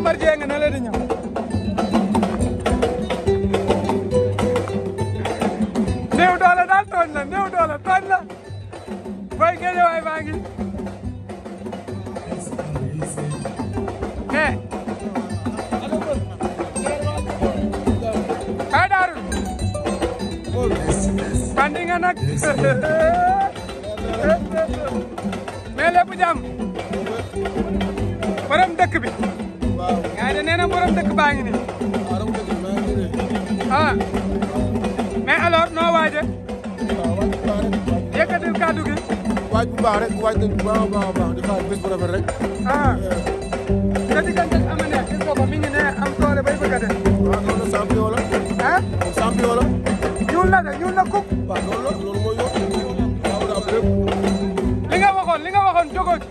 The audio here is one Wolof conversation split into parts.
Bombardier nga ne la di ñëw néew doole daal tooñ la néew doole tooñ la Boy Guédiawaye baa ngi ay daaru bandi nga nag mais lépp jàmm borom dëkk bi yaa de nee na borom dëkk baa ngi nii ah mais alors noo waaje yëkkatil kàddu gi waaj bu baax rek waaj nañ bu baax a baax di xaar bés bu rafet rek ah sa diggante ak Ama Neex gis nga ko mi ngi ne am doole bay bëgg a def waaw loolu champion la ah champion la ñuul na de ñuul na kuk waaw loolu mooy yoon waaw da am lépp li nga waxoon jógoo ci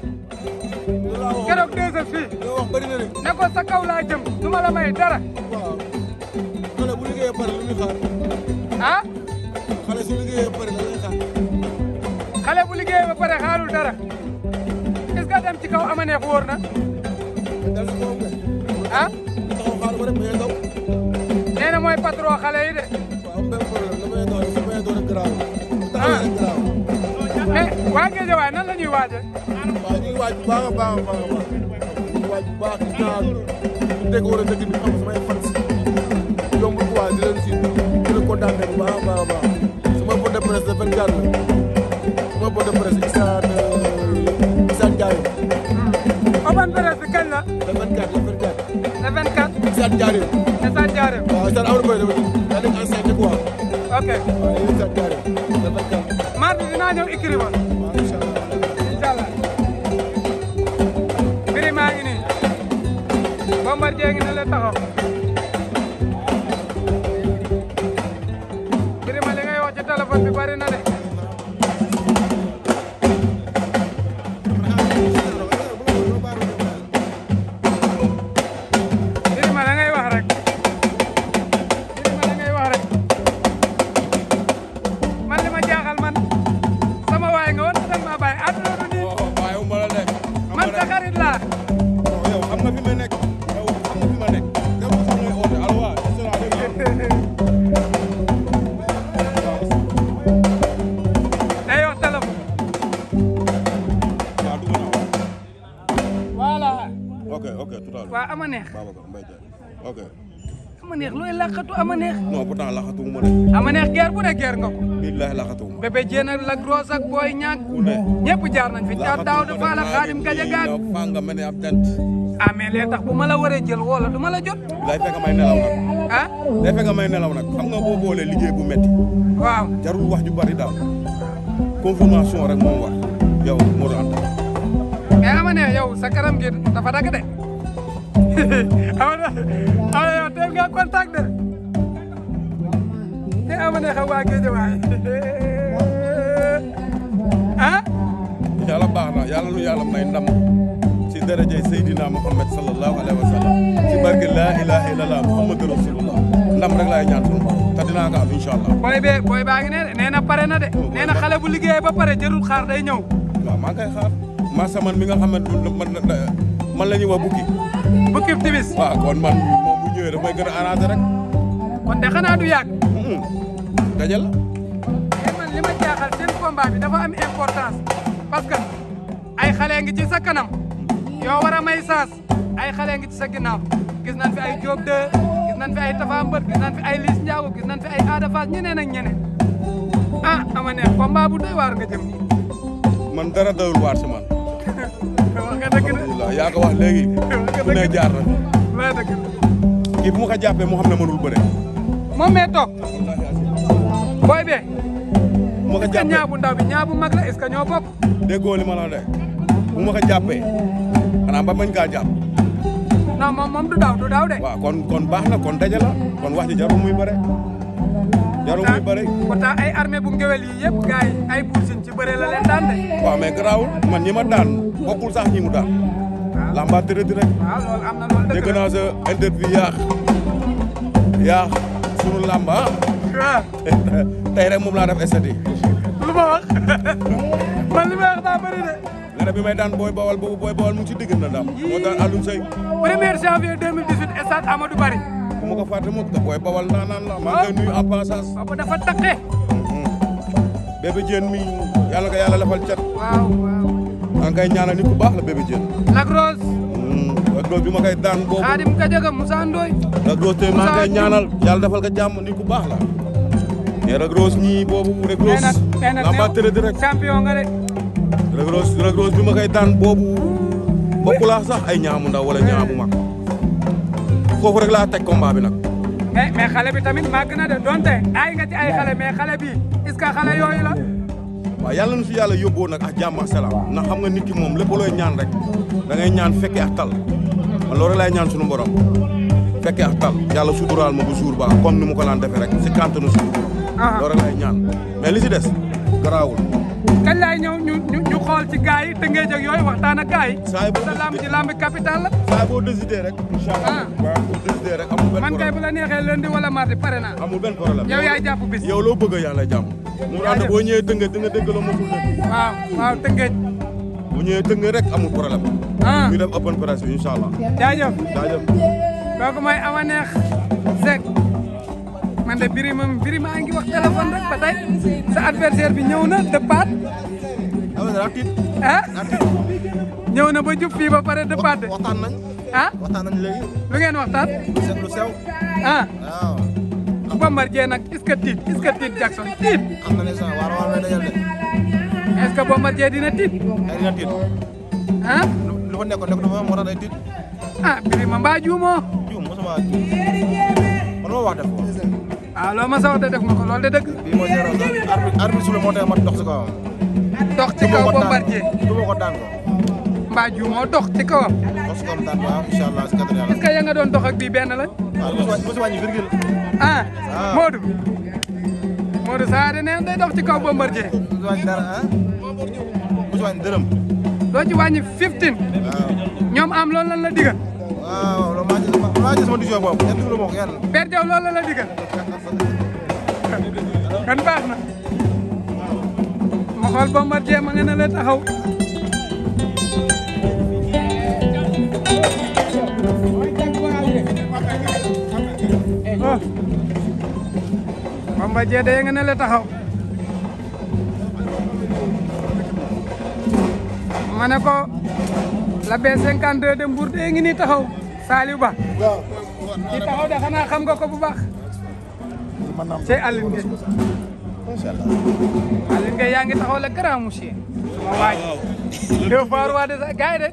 keroog 2S fii li nga wax bëri na de ne ko sa kaw laa jëm du ma la may dara waaw xale bu liggéeyee pare lu muy xaar ah xale su liggéeyee pare la lay xaar xale bu liggéeyee ba pare xaarul dara est-ce que dem ci kaw Ama Neex wóor na dal si kawam de ah taxaw xaar ko rek bañ a daw nee na mooy patron xale yi de waaw am benn problème la bañ a daw rek su bañ a daw rek garaaw ah rek garaaw mais waa Guédiawaye nan la ñuy waaje waaw ñu ngi waaj bu baax a baax a baax a baax ñu ngi waaj bu baax gis naa ñu dégg war a dëkk bi xam samay fan si yombul quoi di leen si di leen kontaan bu baax a baax a baax sama point de presse de 24 la sama point de presse Issa Ndiaye open presse bi kañ la le 24 le 24 Issa Ndiaye Issa Ndiaye waaw Issa Amadou Boye daa nekk enceinte quoi ok waaw Issa Ndiaye le 24 mardi dinaa ñëw écrit ba waaw incha allah inshallah mbiri maa ngi nii Bombardier ngi ne la taxaw mbiri ma li ngay wax ci téléphone bi bari na de mbiri ma la ngay wax rek mbiri ma la ngay wax rek man li ma jaaxal man sama waay nga woon da nga maa bàyyi àdduna du nii waaye wu ma la nekk man sa xarit laa yow xam nga fi ma nekk yow xam nga fi ma nekk yow sax ngay oote allo waaw day wax téléphone voilà ok tout à l'heure waa Ama Neex Babacar Mbaye Diagne ok Ama Neex looy laqatu Ama Neex non pourtant laxatu ma de Ama Neex guerre bu ne guerre nga ko billahi laxatu ma Bébé Diène ak Lac Rose ak Boy Niang ku ne ñëpp jaar nañ fi jaar Daouda Fall ak Khadim Gadiaga fa nga mel ni ab tent ah mais lee tax bu ma la waree jël woo la du ma la jot lay fekk may nelaw nag ah day fekk may nelaw nag xam nga boo boolee liggéey bu metti waaw jarul wax ju bari daal confirmation rek moom war yow moo doon ànd mais Ama Neex yow sa kanam gi dafa dagg de Ama yow teel nga contact de te Ama Neex ak waa Guédiawaye ah yàlla baax na yàlla nu yàlla may ndam ci darajay Seydina Muhammad sallallahu alayhi wa sallam ci barke laa ilaha illallah Muhammadu rasulullah ndam rek laay ñaan sunu borom te dinaa ko am incha allah booy baa ngi ne de nee na pare na de nee na xale bu liggéey ba pare jarul xaar day ñëw waaw maa ngi koy xaar masa man mi nga xam ne man la ñuy wax bukki bukki timis waaw kon man moom bu ñëwee dafay gën a arrangé rek kon de xanaa du yàgg dajal mais man li ma jaaxal seen combat bi dafa am importance parce que ay xale ngi ci sa kanam yoo war a may saas ay xale ngi ci sa ginnaaw gis nañ fi ay Diop 2 gis nañ fi ay Tafa Mbër gis nañ fi ay Liss Ndiago gis nañ fi ay Ada Fass ñeneen ak ñeneen ah Ama Neex combat bu doy waar nga jëm nii man dara dawul waar si man wax nga dëgg de alhamdulilah yaa ko wax léegi fu ne jaar na waa dëgg kii bu ma ko jàppee moo xam ne mënul bëre moom mee toog booy bee bu ma ko est-ce que jàppee ñaa bu ndaw bi ñaa bu mag la est-ce que ñoo bokk déggoo li ma la de bu ma ko jàppee xanaa ba bañ kaa jàpp non moom du daaw de waaw kon baax na kon daje la kon wax ji jarul muy bëre jarul muy bëre pourtant ay armée bu ngewel yi yëpp gars yi ay buur sin ci bëre la leen daan de waaw mais garaawul man ñi ma daan bokkul sax ñi mu daan lamba tërëdi rek waaw loolu am na loolu dëgg dégg naa sa interview yaax sunu lamba waaw tey rek moom laa def estati lu ma wax man li ma wax daa bëri de année bi may daan booy bawal boobu booy bawal mu ngi ci digg na daam moo daan Alioune Seye 1er janvier 2018 stade Amadou Barry bu ma ko fàtte mukk booy bawal naan la maa ngi koy nuyu en passage boobu dafa taqe Bébé Diène mi yàlla ko yàlla lafal cat waaw maa ngi koy ñaanal nit ku baax la Bébé Diène Lac Rose bi ma koy daan boobu Khadim Gadiaga Moussa Ndoye Lac Rose te maa ngi koy ñaanal yàlla defal ko jàmm nit ku baax la mais Lac Rose ñii boobu Lac Rose lamba tërëdi rek champion nga de Lac Rose bi ma koy daan boobu bokkulaa sax ay ñaamu ndaw wala ñaamu mag foofu rek laa teg combat bi nag mais xale bi tamit màgg na de donte ay nga ci ay xale mais xale bi est-ce que xale yooyu la waaw yàlla na fi yàlla yóbboo nag ak jàmm ak salaam ndax xam nga nit ki moom lépp looy ñaan rek da ngay ñaan fekke ak tal man loolu laay ñaan sunu borom fekke ak tal yàlla suturaal ma bu jour ba comme ni mu ko laan defee rek si kàntanu sunu borom loolu laay ñaan mais li si des garaawul kañ laay ñëw ñu xool ci gars yi tëngee jëg yooyu waxtaan ak gars yi saa boo sa lamb ci lamb capital la saa boo décidé rek incha allah waaw boo décidé rek amul benn man kay bu la neexee lundi wala mardi pare naa amul benn problème yow yaay jàpp bis yow loo bëgg yàlla jàmm mu ànd boo ñëwee tëngee di nga dégg la mosul dégg waaw tëngee bu ñëwee tëngee rek amul problème ñu def open press bi incha allah jaajëf jaajëf kooku mooy ama neex Seck man de birima a ngi wax téléphone rek ba tey sa adversaire bi ñëw na dëppaat ñëw na ba jub fii ba pare dëppaat de waxtaan nañ waxtaan nañ léegi lu ngeen waxtaan seet lu sew waaw Bombardier nag est-ce que tiit Jackson tiit xam na ne sa waar may dajal de est-ce que Bombardier dina tiit dina tiit lu fa nekkoon dafa moo tax day tiit birima mbaa juumoo juum mosuma juum man moo wax def ko loo ma sa wax de def ma ko loolu de dëgg bii moo seeroon arbitre sule moo tax ma dox si kawam dox ci kaw Bombardier du ma ko daan ko mbaa juumoo dox ci kawam dox si kawam daan ko waaw incha allah si kàttan yàlla est-ce que ya nga doon dox ak bii benn lañ mosu wàññi virgule Modou saa de neen day dox ci kaw Bombardier mosu wàññi dara mosu wàññi dërëm doo ci wàññi 15 ñoom am loolu lan la digal waaw loolu maa gis sama décision boobu ñett lu ma ko yàlla Père Diaw loolu la digal kan baax na ma xool Bombardier ma nga ne la taxaw Bombardier day nga ne la taxaw ma ne ko la B52 de Mbour de ngi nii taxaw Saliou Ba ci taxaw de xanaa xam nga ko bu baax c'est Aline Gueye Aline Gueye yaa ngi taxaw la grand monsieur moo waaj 2 fois roi des arènes gars yi de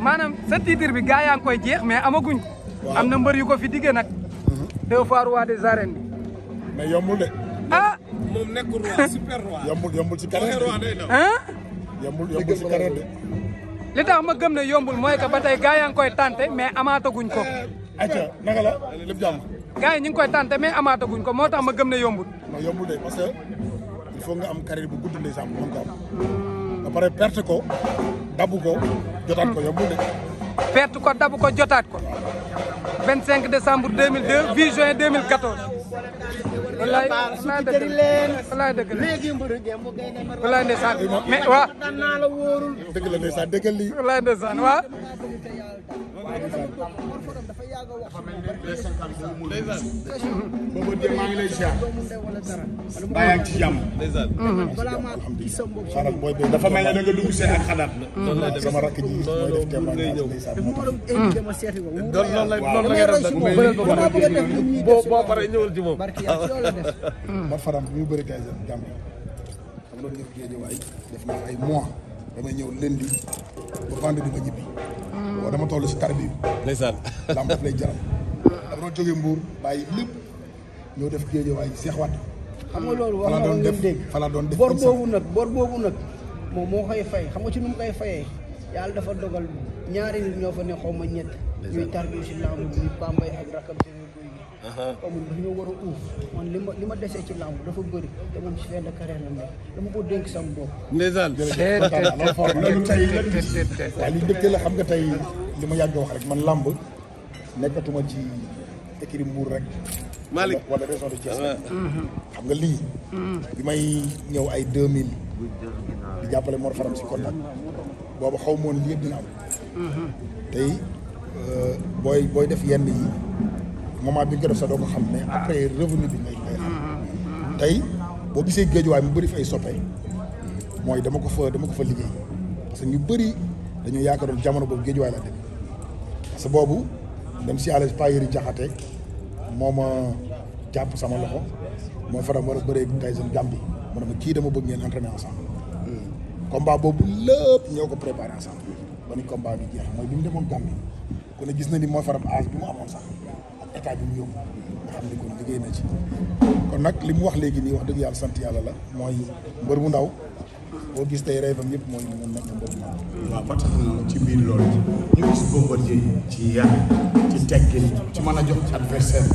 maanaam sa titre bi gars yaa ngi koy jeex mais amaguñ ko am na mbër yu ko fi diggee nag 2 fois roi des arènes bi mais yombul de moom nekkul roi super roi yombul ci carré yombul ci carré de li tax ma gëm ne yombul mooy que ba tey gars yaa ngi koy tante mais amaataguñ ko acca naka la lépp jàmm gars yi ñu ngi koy tante mais amaataguñ ko moo tax ma gëm ne yombul non yombul de parce que il faut nga am carrière bu gudd ndeysaan bu mën ko am ba pare perte ko dabu ko jotaat ko yombul de perte ko dabu ko jotaat ko 25 décembre 2002 8 juin 2014 wallaay dëgg wallaay dëgg la wallaay ndeysaan mais waa dëgg la ndeysaan dëggal lii wallaay ndeysaan waa boobu maa ngi lay ziar mbaa yaa ngi ci jàmm xanaa booy bi dafa mel ne da nga dugg see ak xalaat la sama rakk ji mooy def témoignage ndeysaan noonu la ngay def boo paree ñëwal ci moom ma faram bi ñu bëri kay jàmm xam nga def géej waay def naa ay mois damay ñëw lundi ba vendredi ba ñibbi waaw dama toll si tarbi bi ndeysaan lamb daf lay jaral dama doon jógee Mbour bàyyi lépp ñëw def géej waay Seex Wàdd xam nga loolu wax nga doon dégg fala doon def bor boobu nag moom moo koy fay xam nga ci nu mu koy fayee yàlla dafa dogal ñaari nit ñoo fa ne xaw ma ñett ñuy tarbi si lamb bi Bambay ak rakam si guy gi comme dañoo war a uuf man li ma desee ci lamb dafa bëri te moom si fin de carrière la nekk dama ko dénk sama bopp ndeysaan loolu tey waaye li dëkk la xam nga tey li ma yàgg wax rek man lamb nekkatuma ci écurie Mbour rek Malick wala région de Thiès xam nga lii bi may ñëw ay 2000 di jàppale Mor Faram si contact boobu xaw ma woon lii yëpp dina am tey booy def yenn yi moment bi nga ko def sax doo ko xam mais après revenu bi ngay xam tey boo gisee géejuwaay mu bëri fi ay soppe mooy dama ko fa liggéey parce que ñu bëri dañoo yaakaaroon jamono boobu géejuwaay la dem parce que boobu dem si àll Payeri Jaxate moo ma jàpp sama loxo moo faram war a bëree Tyson Gambie mu ne ma kii dama bëgg ngeen entraîner ensemble combat boobu lépp ñoo ko préparé ensemble ba ni combat bi jeex mooy bi mu demoon Gambie kon gis na ni moo faram âge bi mu amoon sax ak état bi mu yóbbu nga xam ni kon liggéey na ci kon nag li mu wax léegi nii wax dëgg yàlla sant yàlla la mooy mbër bu ndaw boo gis tey rêve am yëpp mooy mu nekk mbër bu ndaw. waaw ba tax ci biir loolu ñu gis Bombardier ci yar ci teggin ci mën a jox adversaire